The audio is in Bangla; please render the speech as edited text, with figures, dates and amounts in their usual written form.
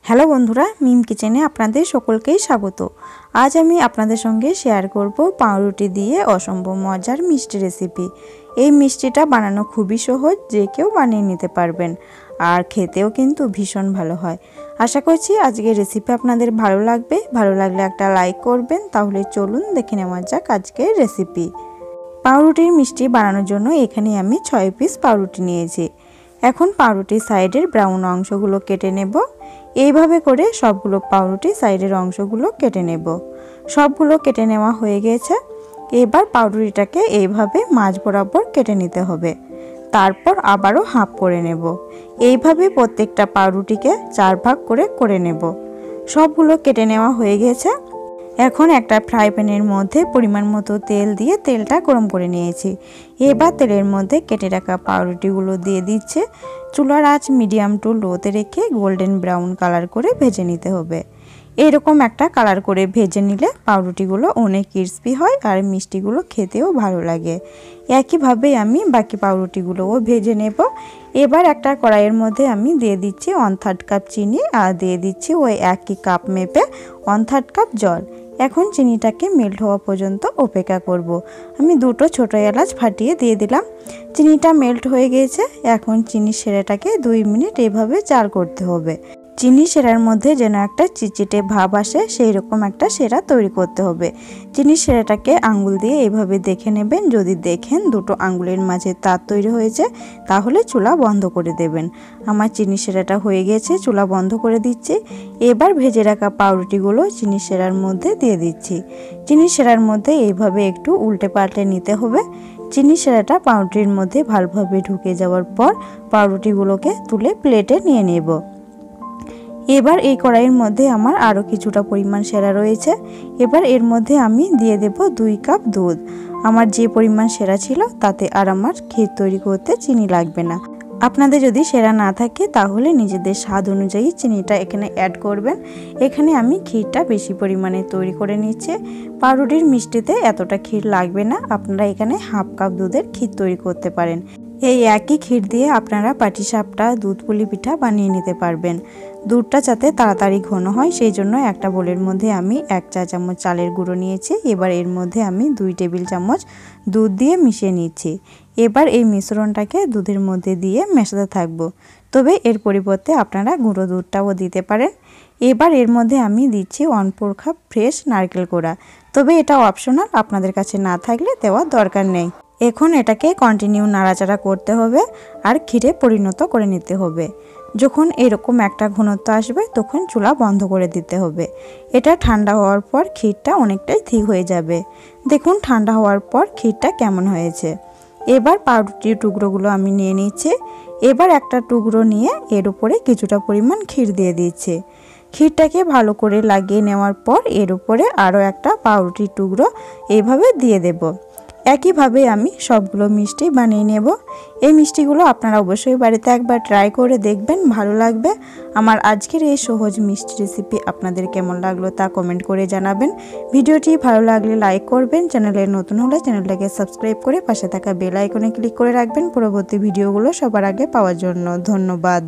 হ্যালো বন্ধুরা, মিম কিচেনে আপনাদের সকলকেই স্বাগত। আজ আমি আপনাদের সঙ্গে শেয়ার করব পাউরুটি দিয়ে অসম্ভব মজার মিষ্টি রেসিপি। এই মিষ্টিটা বানানো খুবই সহজ, যে কেউ বানিয়ে নিতে পারবেন, আর খেতেও কিন্তু ভীষণ ভালো হয়। আশা করছি আজকের রেসিপি আপনাদের ভালো লাগবে। ভালো লাগলে একটা লাইক করবেন। তাহলে চলুন দেখে নেওয়া যাক আজকের রেসিপি। পাউরুটির মিষ্টি বানানোর জন্য এখানে আমি 6 পিস পাউরুটি নিয়েছি। এখন পাউরুটির সাইডের ব্রাউন অংশগুলো কেটে নেব। এইভাবে করে সবগুলো পাউরুটি সাইডের অংশগুলো কেটে নেব। সবগুলো কেটে নেওয়া হয়ে গেছে। এবার পাউরুটিটাকে এইভাবে মাঝ বরাবর কেটে নিতে হবে। তারপর আবারও হাফ করে নেব। এইভাবে প্রত্যেকটা পাউরুটিকে 4 ভাগ করে নেব। সবগুলো কেটে নেওয়া হয়ে গেছে। এখন একটা ফ্রাই প্যানের মধ্যে পরিমাণ মতো তেল দিয়ে তেলটা গরম করে নিয়েছি। এবার তেলের মধ্যে কেটে রাখা পাউরুটিগুলো দিয়ে দিচ্ছে। চুলার আঁচ মিডিয়াম টু লোতে রেখে গোল্ডেন ব্রাউন কালার করে ভেজে নিতে হবে। এরকম একটা কালার করে ভেজে নিলে পাউরুটিগুলো অনেক ক্রিস্পি হয় আর মিষ্টিগুলো খেতেও ভালো লাগে। একইভাবে আমি বাকি পাউরুটিগুলোও ভেজে নেব। এবার একটা কড়াইয়ের মধ্যে আমি দিয়ে দিচ্ছি 1/3 কাপ চিনি আর দিয়ে দিচ্ছি ওই একই কাপ মেপে 1/3 কাপ জল। এখন চিনিটাকে মেল্ট হওয়া পর্যন্ত অপেক্ষা করব। আমি 2টো ছোটো এলাচ ফাটিয়ে দিয়ে দিলাম। চিনিটা মেল্ট হয়ে গিয়েছে। এখন চিনির সেরাটাকে 2 মিনিট এভাবে জাল করতে হবে। চিনি সেরার মধ্যে যেন একটা চিটচিটে ভাব আসে, সেই রকম একটা সেরা তৈরি করতে হবে। চিনির সেরাটাকে আঙ্গুল দিয়ে এইভাবে দেখে নেবেন। যদি দেখেন 2টো আঙ্গুলের মাঝে তার তৈরি হয়েছে, তাহলে চুলা বন্ধ করে দেবেন। আমার চিনি সেরাটা হয়ে গেছে, চুলা বন্ধ করে দিচ্ছি। এবার ভেজে রাখা পাউরুটিগুলো চিনি সেরার মধ্যে দিয়ে দিচ্ছি। চিনি সেরার মধ্যে এইভাবে একটু উল্টে পাল্টে নিতে হবে। চিনি সেরাটা পাউরুটির মধ্যে ভালোভাবে ঢুকে যাওয়ার পর পাউরুটিগুলোকে তুলে প্লেটে নিয়ে নেব। এবার এই কড়াইয়ের মধ্যে আমার আরও কিছুটা পরিমাণ সেরা রয়েছে। এবার এর মধ্যে আমি দিয়ে দেব 2 কাপ দুধ। আমার যে পরিমাণ সেরা ছিল তাতে আর আমার ক্ষীর তৈরি করতে চিনি লাগবে না। আপনাদের যদি সেরা না থাকে তাহলে নিজেদের স্বাদ অনুযায়ী চিনিটা এখানে অ্যাড করবেন। এখানে আমি ক্ষীরটা বেশি পরিমাণে তৈরি করে নিচ্ছি। পাউরুটির মিষ্টিতে এতটা ক্ষীর লাগবে না। আপনারা এখানে হাফ কাপ দুধের ক্ষীর তৈরি করতে পারেন। এই একই ক্ষীর দিয়ে আপনারা পাটিসাপটা, দুধ পুলি পিঠা বানিয়ে নিতে পারবেন। দুধটা যাতে তাড়াতাড়ি ঘন হয় সেই জন্য একটা বোলের মধ্যে আমি 1 চা চামচ চালের গুঁড়ো নিয়েছি। এবার এর মধ্যে আমি 2 টেবিল চামচ দুধ দিয়ে মিশিয়ে নিচ্ছি। এবার এই মিশ্রণটাকে দুধের মধ্যে দিয়ে মেশাতে থাকব। তবে এর পরিবর্তে আপনারা গুঁড়ো দুধটাও দিতে পারেন। এবার এর মধ্যে আমি দিচ্ছি 1/4 কাপ ফ্রেশ নারকেল কোড়া। তবে এটা অপশনাল, আপনাদের কাছে না থাকলে দেওয়ার দরকার নেই। এখন এটাকে কন্টিনিউ নাড়াচাড়া করতে হবে আর ক্ষীরে পরিণত করে নিতে হবে। যখন এরকম একটা ঘনত্ব আসবে তখন চুলা বন্ধ করে দিতে হবে। এটা ঠান্ডা হওয়ার পর ক্ষীরটা অনেকটাই ঠিক হয়ে যাবে। দেখুন ঠান্ডা হওয়ার পর ক্ষীরটা কেমন হয়েছে। এবার পাউরুটির টুকরোগুলো আমি নিয়ে নিচ্ছি। এবার একটা টুকরো নিয়ে এর উপরে কিছুটা পরিমাণ ক্ষীর দিয়ে দিচ্ছি। ক্ষীরটাকে ভালো করে লাগিয়ে নেওয়ার পর এর উপরে আরও একটা পাউরুটির টুকরো এইভাবে দিয়ে দেব। একইভাবে আমি সবগুলো মিষ্টি বানিয়ে নেব। এই মিষ্টিগুলো আপনারা অবশ্যই বাড়িতে একবার ট্রাই করে দেখবেন, ভালো লাগবে। আমার আজকের এই সহজ মিষ্টি রেসিপি আপনাদের কেমন লাগলো তা কমেন্ট করে জানাবেন। ভিডিওটি ভালো লাগলে লাইক করবেন। চ্যানেলে নতুন হলে চ্যানেলটাকে সাবস্ক্রাইব করে পাশে থাকা বেল আইকনে ক্লিক করে রাখবেন পরবর্তী ভিডিওগুলো সবার আগে পাওয়ার জন্য। ধন্যবাদ।